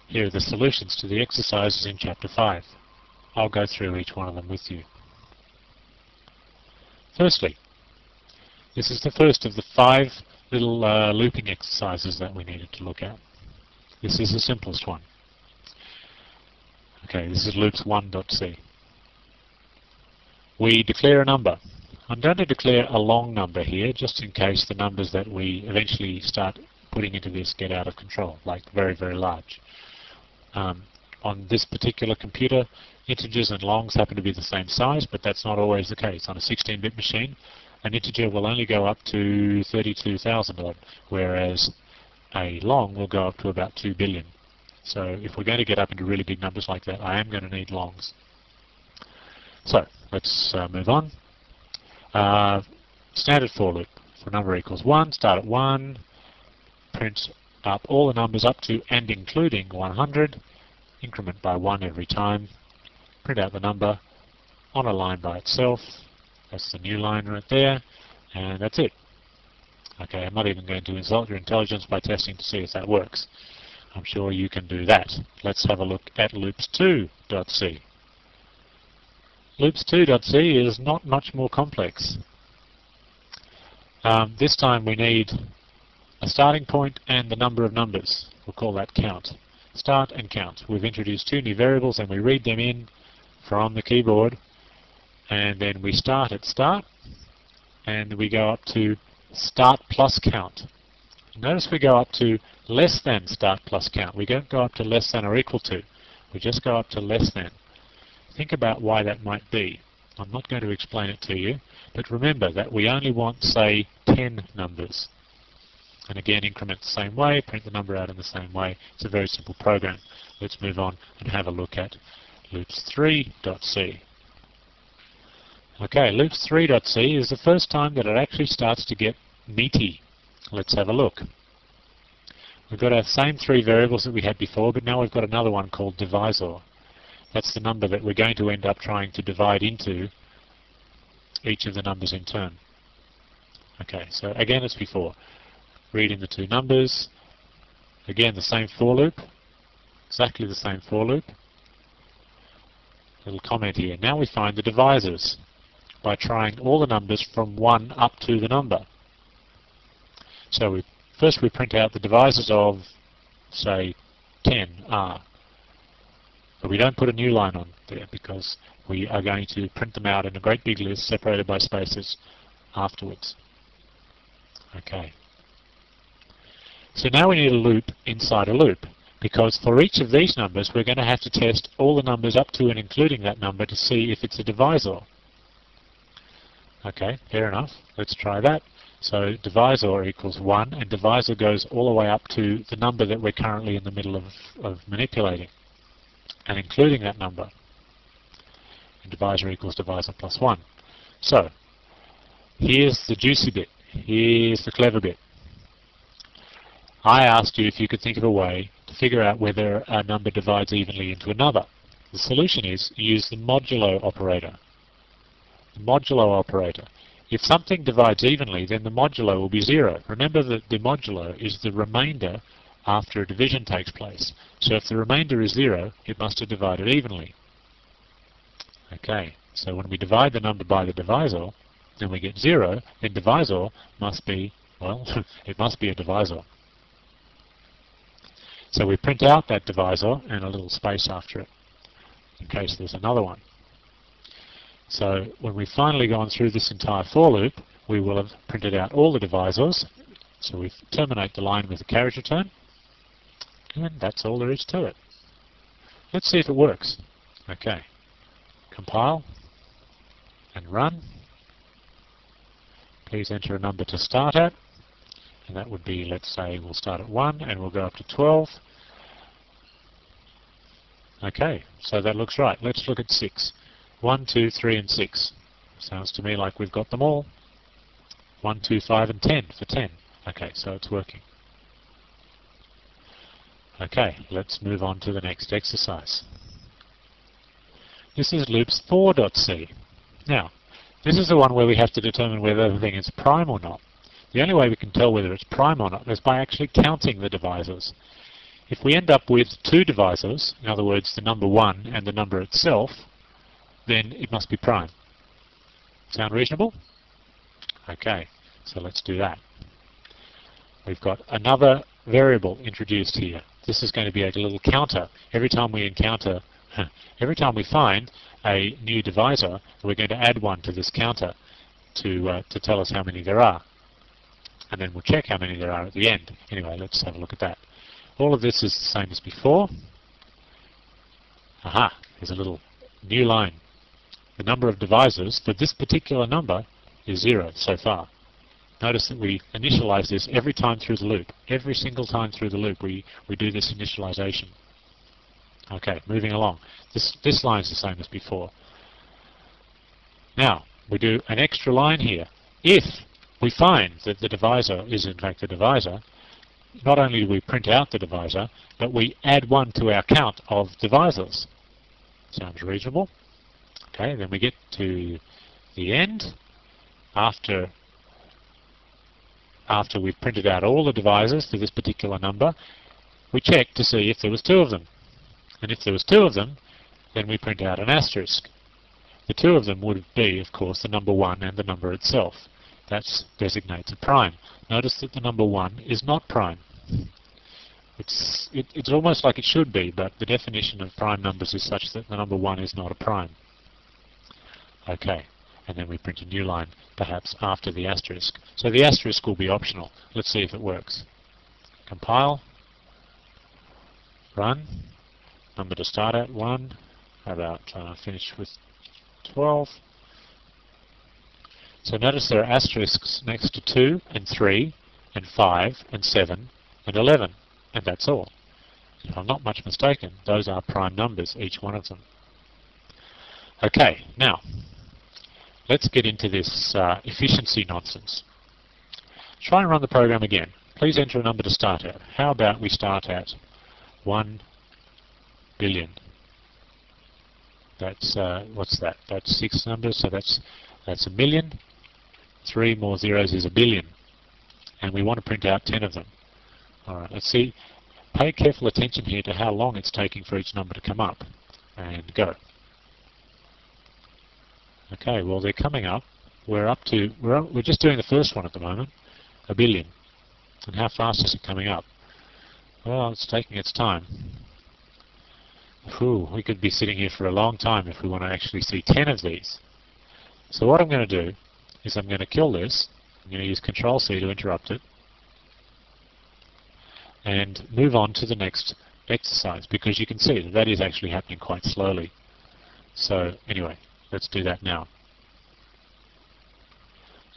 Here are the solutions to the exercises in Chapter 5. I'll go through each one of them with you. Firstly, this is the first of the 5 little looping exercises that we needed to look at. This is the simplest one. Okay, this is loops 1.c. We declare a number. I'm going to declare a long number here, just in case the numbers that we eventually start putting into this get out of control, like very, very large. On this particular computer, integers and longs happen to be the same size, but that's not always the case. On a 16-bit machine, an integer will only go up to 32,000 odd, whereas a long will go up to about 2 billion. So if we're going to get up into really big numbers like that, I am going to need longs. So let's move on. Standard for loop. For number equals 1, start at 1, print up all the numbers up to and including 100, increment by 1 every time, print out the number on a line by itself. That's the new line right there, and that's it. Okay, I'm not even going to insult your intelligence by testing to see if that works. I'm sure you can do that. Let's have a look at loops2.c. Loops2.c is not much more complex. This time we need a starting point and the number of numbers. We'll call that count. Start and count. We've introduced 2 new variables and we read them in from the keyboard, and then we start at start and we go up to start plus count. Notice we go up to less than start plus count. We don't go up to less than or equal to. We just go up to less than. Think about why that might be. I'm not going to explain it to you, but remember that we only want, say, 10 numbers. And again, increment the same way, print the number out in the same way. It's a very simple program. Let's move on and have a look at loops3.c. Okay, loops3.c is the first time that it actually starts to get meaty. Let's have a look. We've got our same 3 variables that we had before, but now we've got another one called divisor. That's the number that we're going to end up trying to divide into each of the numbers in turn. Okay, so again as before. Read in the 2 numbers. Again the same for loop. Exactly the same for loop. Little comment here. Now we find the divisors by trying all the numbers from 1 up to the number. So first we print out the divisors of, say, 10 are. But we don't put a new line on there because we are going to print them out in a great big list separated by spaces afterwards. Okay. So now we need a loop inside a loop, because for each of these numbers we're going to have to test all the numbers up to and including that number to see if it's a divisor. Okay, fair enough. Let's try that. So divisor equals 1, and divisor goes all the way up to the number that we're currently in the middle of manipulating, and including that number. And divisor equals divisor plus 1. So here's the juicy bit. Here's the clever bit. I asked you if you could think of a way to figure out whether a number divides evenly into another. The solution is use the modulo operator. The modulo operator. If something divides evenly, then the modulo will be 0. Remember that the modulo is the remainder after a division takes place. So if the remainder is 0, it must have divided evenly. Okay, so when we divide the number by the divisor, then we get 0, then divisor must be, well, it must be a divisor. So we print out that divisor and a little space after it, in case there's another one. So when we've finally gone through this entire for loop, we will have printed out all the divisors. So we terminate the line with a carriage return, and that's all there is to it. Let's see if it works. Okay, compile and run. Please enter a number to start at, and that would be, let's say, we'll start at 1 and we'll go up to 12. Okay, so that looks right. Let's look at 6. 1, 2, 3, and 6. Sounds to me like we've got them all. 1, 2, 5, and 10 for 10. Okay, so it's working. Okay, let's move on to the next exercise. This is loops4.c. Now, this is the one where we have to determine whether everything is prime or not. The only way we can tell whether it's prime or not is by actually counting the divisors. If we end up with two divisors, in other words the number 1 and the number itself, then it must be prime. Sound reasonable? Okay, so let's do that. We've got another variable introduced here. This is going to be a little counter. Every time we find a new divisor, we're going to add one to this counter to tell us how many there are. And then we'll check how many there are at the end. Anyway, let's have a look at that. All of this is the same as before. Aha, there's a little new line. The number of divisors for this particular number is 0 so far. Notice that we initialize this every time through the loop. Every single time through the loop we do this initialization. Okay, moving along. This line is the same as before. Now, we do an extra line here. If we find that the divisor is in fact the divisor, not only do we print out the divisor, but we add one to our count of divisors. Sounds reasonable? Okay, then we get to the end. After we've printed out all the divisors for this particular number, we check to see if there was 2 of them. And if there was 2 of them, then we print out an asterisk. The 2 of them would be, of course, the number 1 and the number itself. That designates a prime. Notice that the number 1 is not prime. It's almost like it should be, but the definition of prime numbers is such that the number 1 is not a prime. Okay, and then we print a new line, perhaps after the asterisk. So the asterisk will be optional. Let's see if it works. Compile. Run. Number to start at, 1. How about finish with 12? So notice there are asterisks next to 2 and 3 and 5 and 7 and 11. And that's all. If I'm not much mistaken, those are prime numbers, each one of them. Okay, now, let's get into this efficiency nonsense. Try and run the program again. Please enter a number to start at. How about we start at 1 billion? That's, what's that? That's 6 numbers, so that's a million. 3 more zeros is a billion. And we want to print out 10 of them. Alright, let's see. Pay careful attention here to how long it's taking for each number to come up. And go. Okay, well they're coming up. We're just doing the first one at the moment, a billion. And how fast is it coming up? Well, it's taking its time. Whew, we could be sitting here for a long time if we want to actually see 10 of these. So what I'm going to do is I'm going to kill this. I'm going to use Control-C to interrupt it. And move on to the next exercise, because you can see that that is actually happening quite slowly. So anyway, let's do that now.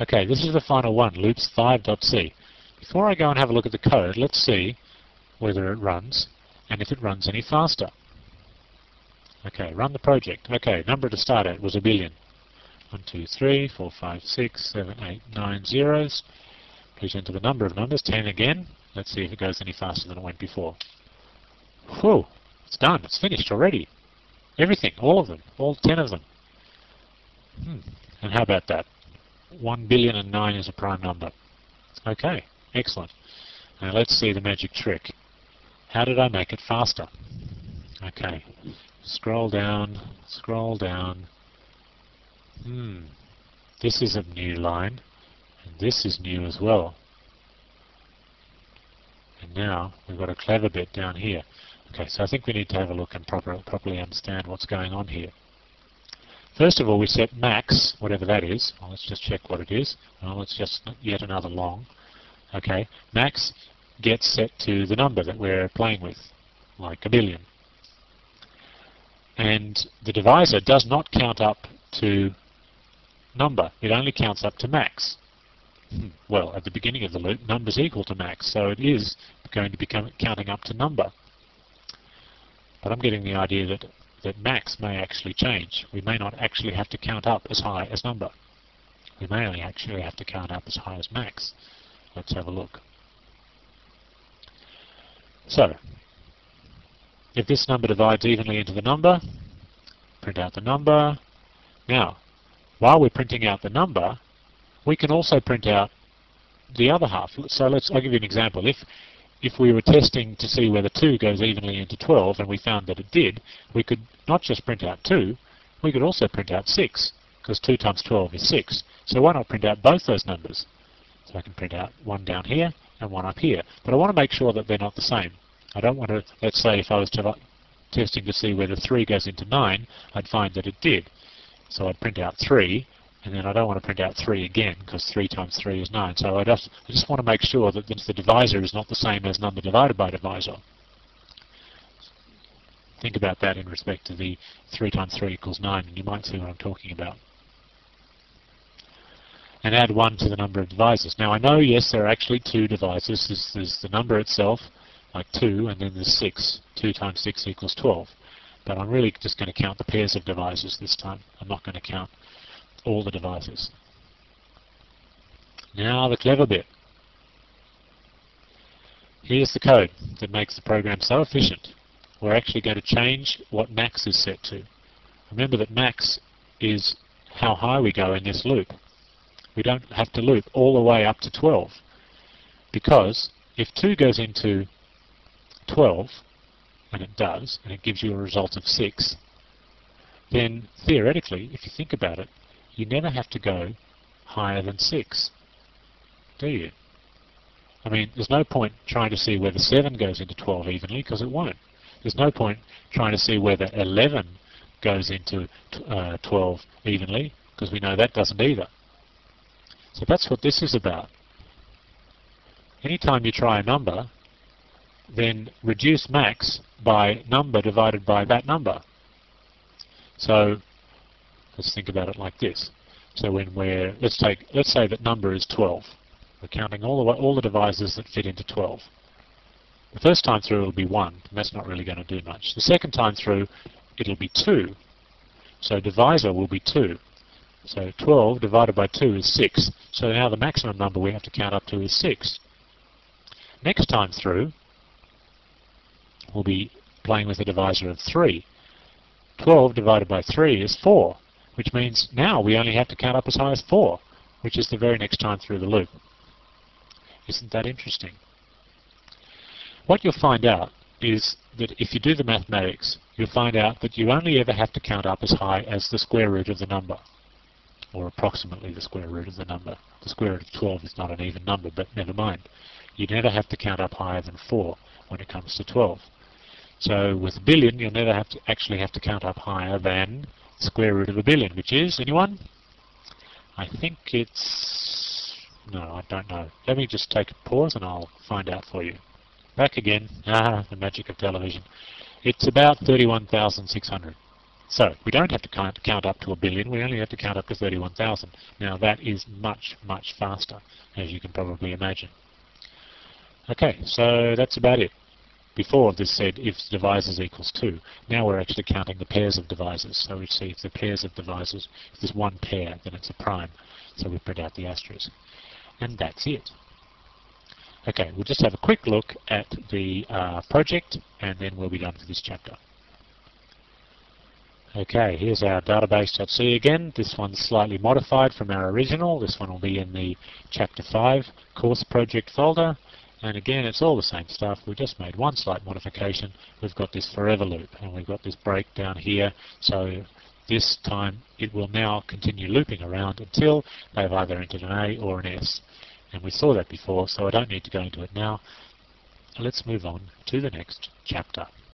Okay, this is the final one, loops5.c. Before I go and have a look at the code, let's see whether it runs and if it runs any faster. Okay, run the project. Okay, number to start at was a billion. 1, 2, 3, 4, 5, 6, 7, 8, 9 zeros. Please enter the number of numbers, 10 again. Let's see if it goes any faster than it went before. Whew, it's done, it's finished already. Everything, all of them, all 10 of them. And how about that? 1,000,000,009 is a prime number. Okay, excellent. Now let's see the magic trick. How did I make it faster? Okay, scroll down, scroll down. This is a new line, and this is new as well. And now we've got a clever bit down here. Okay, so I think we need to have a look and properly understand what's going on here. First of all, we set max, whatever that is. Well, let's just check what it is. Well, it's just yet another long. Okay, max gets set to the number that we're playing with, like a billion. And the divisor does not count up to number. It only counts up to max. Well, at the beginning of the loop, number's equal to max, so it is going to be counting up to number. But I'm getting the idea that max may actually change. We may not actually have to count up as high as number. We may only actually have to count up as high as max. Let's have a look. So, if this number divides evenly into the number, print out the number. Now, while we're printing out the number, we can also print out the other half. So I'll give you an example. if we were testing to see whether 2 goes evenly into 12 and we found that it did, we could not just print out 2, we could also print out 6, because 2 times 12 is 6. So why not print out both those numbers? So I can print out one down here and one up here. But I want to make sure that they're not the same. I don't want to, let's say if I was testing to see whether 3 goes into 9, I'd find that it did. So I'd print out 3, and then I don't want to print out 3 again, because 3 times 3 is 9. So I just want to make sure that the divisor is not the same as number divided by divisor. Think about that in respect to the 3 times 3 equals 9, and you might see what I'm talking about. And add 1 to the number of divisors. Now I know, yes, there are actually 2 divisors. There's the number itself, like 2, and then there's 6. 2 times 6 equals 12. But I'm really just going to count the pairs of divisors this time. I'm not going to count all the divisors. Now the clever bit. Here's the code that makes the program so efficient. We're actually going to change what max is set to. Remember that max is how high we go in this loop. We don't have to loop all the way up to 12, because if 2 goes into 12, and it does, and it gives you a result of 6, then theoretically, if you think about it, you never have to go higher than 6, do you? I mean, there's no point trying to see whether 7 goes into 12 evenly, because it won't. There's no point trying to see whether 11 goes into 12 evenly, because we know that doesn't either. So that's what this is about. Anytime you try a number, then reduce max by number divided by that number. So let's think about it like this. So when let's say that number is 12. We're counting all the divisors that fit into 12. The first time through it'll be 1, and that's not really going to do much. The second time through it'll be 2. So divisor will be 2. So 12 divided by 2 is 6. So now the maximum number we have to count up to is 6. Next time through, we'll be playing with a divisor of 3. 12 divided by 3 is 4, which means now we only have to count up as high as 4, which is the very next time through the loop. Isn't that interesting? What you'll find out is that if you do the mathematics, you'll find out that you only ever have to count up as high as the square root of the number, or approximately the square root of the number. The square root of 12 is not an even number, but never mind. You never have to count up higher than 4 when it comes to 12. So with a billion, you'll never actually have to count up higher than the square root of a billion, which is, anyone? I think it's... no, I don't know. Let me just take a pause and I'll find out for you. Back again. Ah, the magic of television. It's about 31,600. So we don't have to count up to a billion, we only have to count up to 31,000. Now that is much, much faster, as you can probably imagine. Okay, so that's about it. Before this said if divisors equals 2. Now we're actually counting the pairs of divisors. So we see if the pairs of divisors, if there's one pair, then it's a prime. So we print out the asterisk. And that's it. Okay, we'll just have a quick look at the project, and then we'll be done for this chapter. Okay, here's our database.c again. This one's slightly modified from our original. This one will be in the Chapter 5 course project folder. And again, it's all the same stuff. We just made one slight modification. We've got this forever loop, and we've got this break down here. So this time, it will now continue looping around until they've either entered an A or an S. And we saw that before, so I don't need to go into it now. Let's move on to the next chapter.